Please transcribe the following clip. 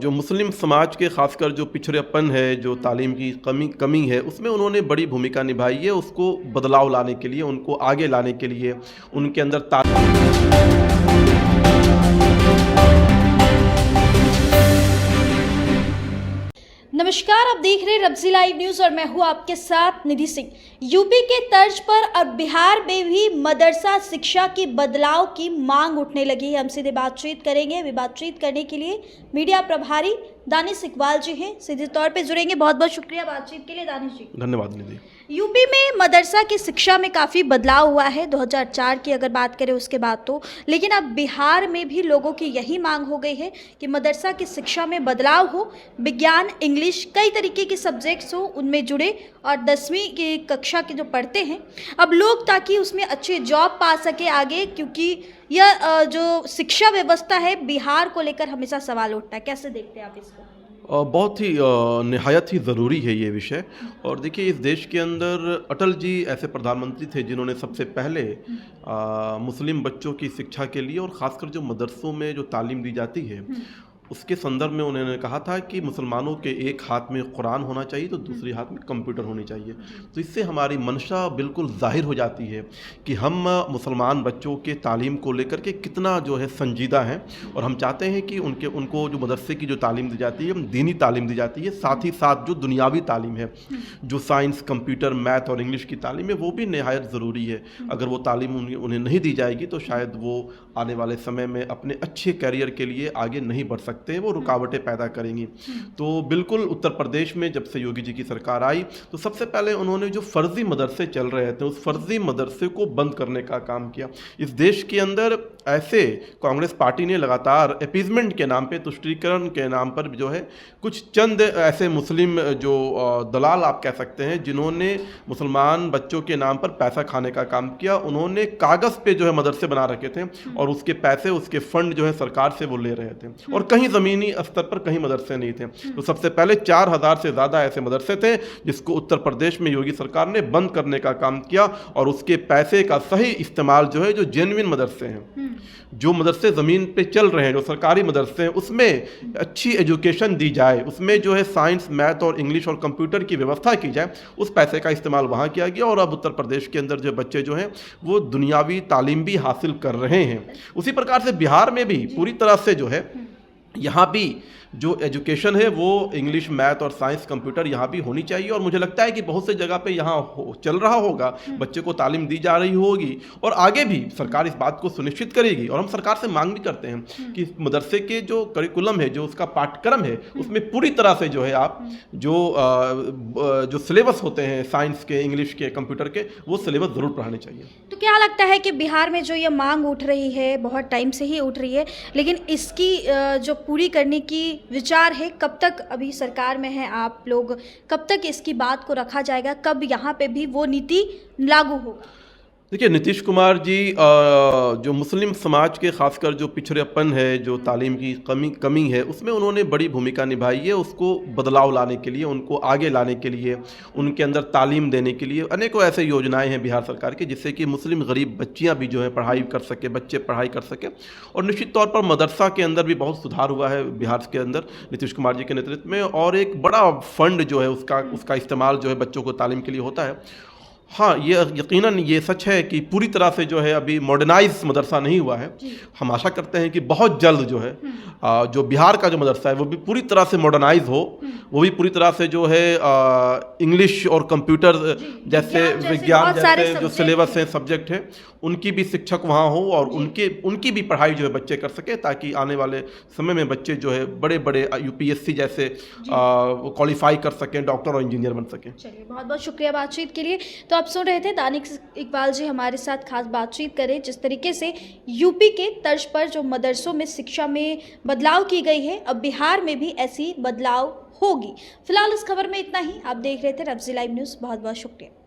जो मुस्लिम समाज के खासकर जो पिछड़ेपन है, जो तालीम की कमी है, उसमें उन्होंने बड़ी भूमिका निभाई है। उसको बदलाव लाने के लिए, उनको आगे लाने के लिए, उनके अंदर नमस्कार, आप देख रहे हैं रब्जी लाइव न्यूज और मैं हूं आपके साथ निधि सिंह। यूपी के तर्ज पर अब बिहार में भी मदरसा शिक्षा की बदलाव की मांग उठने लगी है। हम सीधे बातचीत करेंगे। अभी बातचीत करने के लिए मीडिया प्रभारी दानिश इकबाल जी हैं, सीधे तौर पे जुड़ेंगे। बहुत बहुत शुक्रिया बातचीत के लिए दानिश जी। धन्यवाद निधि। यूपी में मदरसा की शिक्षा में काफ़ी बदलाव हुआ है 2004 की अगर बात करें उसके बाद तो, लेकिन अब बिहार में भी लोगों की यही मांग हो गई है कि मदरसा की शिक्षा में बदलाव हो, विज्ञान, इंग्लिश, कई तरीके के सब्जेक्ट्स हो उनमें जुड़े और 10वीं की कक्षा के जो पढ़ते हैं अब लोग, ताकि उसमें अच्छी जॉब पा सके आगे, क्योंकि यह जो शिक्षा व्यवस्था है बिहार को लेकर हमेशा सवाल उठता है। कैसे देखते हैं आप इसको? बहुत ही निहायत ही ज़रूरी है ये विषय। और देखिए, इस देश के अंदर अटल जी ऐसे प्रधानमंत्री थे जिन्होंने सबसे पहले मुस्लिम बच्चों की शिक्षा के लिए और ख़ासकर जो मदरसों में जो तालीम दी जाती है उसके संदर्भ में उन्होंने कहा था कि मुसलमानों के एक हाथ में कुरान होना चाहिए तो दूसरे हाथ में कंप्यूटर होनी चाहिए। तो इससे हमारी मंशा बिल्कुल जाहिर हो जाती है कि हम मुसलमान बच्चों के तालीम को लेकर के कितना जो है संजीदा हैं, और हम चाहते हैं कि उनको जो मदरसे की जो तालीम दी जाती है, दीनी तालीम दी जाती है, साथ ही साथ जो दुनियावी तालीम है, जो साइंस, कंप्यूटर, मैथ और इंग्लिश की तालीम है, वो भी नहायत ज़रूरी है। अगर वो तालीम उन्हें नहीं दी जाएगी तो शायद वो आने वाले समय में अपने अच्छे करियर के लिए आगे नहीं बढ़ सकते, वो रुकावटें पैदा करेंगी। तो बिल्कुल उत्तर प्रदेश में जब से योगी जी की सरकार आई तो सबसे पहले उन्होंने जो फर्जी मदरसे चल रहे थे उस फर्जी मदरसे को बंद करने का काम किया। इस देश के अंदर ऐसे कांग्रेस पार्टी ने लगातार अपीजमेंट के नाम पे, तुष्टीकरण के नाम पर जो है कुछ चंद ऐसे मुस्लिम जो दलाल आप कह सकते हैं, जिन्होंने मुसलमान बच्चों के नाम पर पैसा खाने का काम किया। उन्होंने कागज़ पे जो है मदरसे बना रखे थे और उसके पैसे, उसके फंड जो है सरकार से वो ले रहे थे, और कहीं ज़मीनी स्तर पर कहीं मदरसे नहीं थे। तो सबसे पहले 4000 से ज़्यादा ऐसे मदरसे थे जिसको उत्तर प्रदेश में योगी सरकार ने बंद करने का काम किया, और उसके पैसे का सही इस्तेमाल जो है, जो जेन्युइन मदरसे हैं, जो मदरसे ज़मीन पे चल रहे हैं, जो सरकारी मदरसे हैं, उसमें अच्छी एजुकेशन दी जाए, उसमें जो है साइंस, मैथ और इंग्लिश और कंप्यूटर की व्यवस्था की जाए, उस पैसे का इस्तेमाल वहाँ किया गया। और अब उत्तर प्रदेश के अंदर जो बच्चे जो हैं वो दुनियावी तालीम भी हासिल कर रहे हैं। उसी प्रकार से बिहार में भी पूरी तरह से जो है यहाँ भी जो एजुकेशन है वो इंग्लिश, मैथ और साइंस, कंप्यूटर यहाँ भी होनी चाहिए। और मुझे लगता है कि बहुत से जगह पे यहाँ चल रहा होगा, बच्चे को तालीम दी जा रही होगी, और आगे भी सरकार इस बात को सुनिश्चित करेगी। और हम सरकार से मांग भी करते हैं कि मदरसे के जो करिकुलम है, जो उसका पाठ्यक्रम है, उसमें पूरी तरह से जो है आप जो सिलेबस होते हैं साइंस के, इंग्लिश के, कंप्यूटर के, वो सिलेबस ज़रूर पढ़ाने चाहिए। तो क्या लगता है कि बिहार में जो ये मांग उठ रही है, बहुत टाइम से ही उठ रही है, लेकिन इसकी जो पूरी करने की विचार है, कब तक अभी सरकार में है आप लोग, कब तक इसकी बात को रखा जाएगा, कब यहाँ पे भी वो नीति लागू होगा? देखिए, नीतीश कुमार जी जो मुस्लिम समाज के खासकर जो पिछड़ेपन है, जो तालीम की कमी है, उसमें उन्होंने बड़ी भूमिका निभाई है। उसको बदलाव लाने के लिए, उनको आगे लाने के लिए, उनके अंदर तालीम देने के लिए अनेकों ऐसे योजनाएं हैं बिहार सरकार की, जिससे कि मुस्लिम गरीब बच्चियां भी जो है पढ़ाई कर सके, बच्चे पढ़ाई कर सके। और निश्चित तौर पर मदरसा के अंदर भी बहुत सुधार हुआ है बिहार के अंदर नीतीश कुमार जी के नेतृत्व में, और एक बड़ा फंड जो है उसका इस्तेमाल जो है बच्चों को तालीम के लिए होता है। हाँ, ये यकीनन ये सच है कि पूरी तरह से जो है अभी मॉडर्नाइज मदरसा नहीं हुआ है। हम आशा करते हैं कि बहुत जल्द जो है जो बिहार का जो मदरसा है वो भी पूरी तरह से मॉडर्नाइज हो, वो भी पूरी तरह से जो है इंग्लिश और कंप्यूटर जैसे विज्ञान जैसे जो सिलेबस हैं, सब्जेक्ट हैं, उनकी भी शिक्षक वहाँ हो और उनकी भी पढ़ाई जो है बच्चे कर सके, ताकि आने वाले समय में बच्चे जो है बड़े बड़े UPSC जैसे क्वालिफाई कर सकें, डॉक्टर और इंजीनियर बन सकें। चलिए, बहुत बहुत शुक्रिया बातचीत के लिए। तो आप सुन रहे थे दानिश इकबाल जी हमारे साथ खास बातचीत करें, जिस तरीके से यूपी के तर्ज पर जो मदरसों में शिक्षा में बदलाव की गई है, अब बिहार में भी ऐसी बदलाव होगी। फिलहाल इस खबर में इतना ही। आप देख रहे थे रब्जी लाइव न्यूज़। बहुत बहुत शुक्रिया।